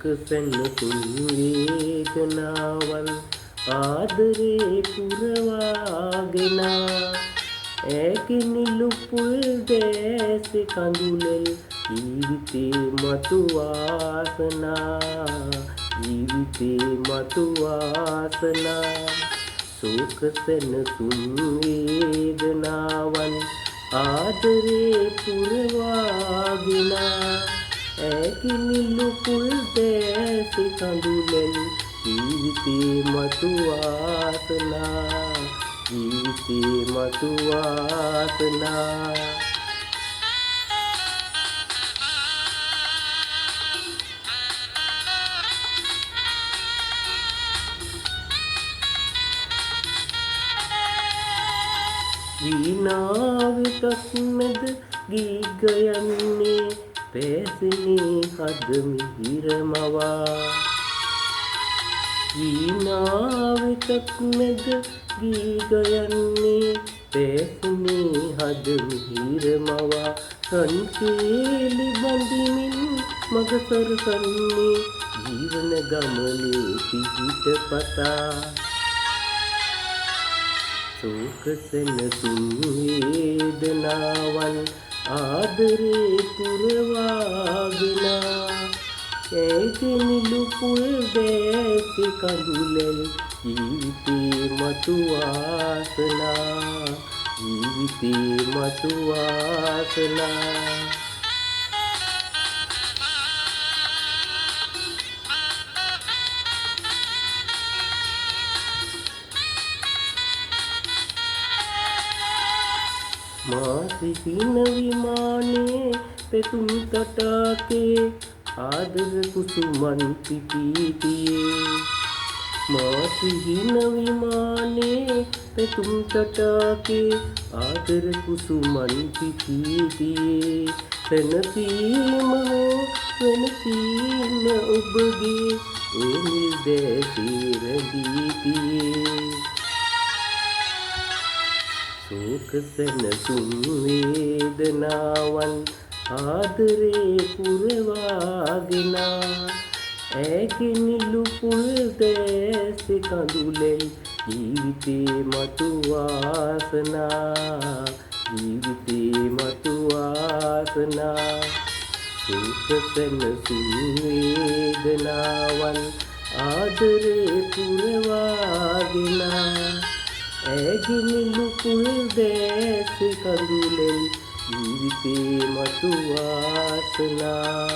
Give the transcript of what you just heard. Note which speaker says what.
Speaker 1: සැනසුම් වේදනාවල් ආදරේ පුරවාගෙන ඇගේ නිලුපුල් දැසේ කඳුලෙල් ජීවිතේ මතු වාසනා සුඛ සැනසුම් වේදනාවන් ආදරේ පුරවාගෙන ඇගේ නිලුපුල් දැසේ කඳුලෙල් ජීවිතේ මතු වාසනා වීණාවිතක් මැද ගී ගයන්නේ පැසිනේ හද මිහිරමවා වීණාවිතක් මැද ගී ගයන්නේ පැසිනේ හද මිහිරමවා රන්කේලි බඳිමින් මග සරසන්නේ ජීවන ගමනේ පිහිට පතා සුඛ සැනසුම් වේදනාවන් ආදරේ පුරවාගෙන ඇගේ නිලුපුල් දැසේ කඳුලෙල් ජීවිතේ මතු වාසනා මාසිහින විමානේ පෙතුම් තටාකේ ආදර කුසුමන් පිපීතියේ මාසිහින විමානේ පෙතුම් තටාකේ ආදර කුසුමන් පිපීතියේ සැනසීම වෙනසීම ඔබගේ ඒ නිදැසේ රැඳීතියේ සුඛ සැනසුම් වේදනාවන් ආදරේ පුරවාගෙන ඇගේ නිලුපුල් දැසේ කඳුලෙල් ජීවිතේ මතු වාසනා සුඛ සැනසුම් වේදනාවන් ආදරේ පුරවාගෙන ඇගේ නිලුපුල් දැසේ කඳුලෙල් ජීවිතේ මතු වාසනා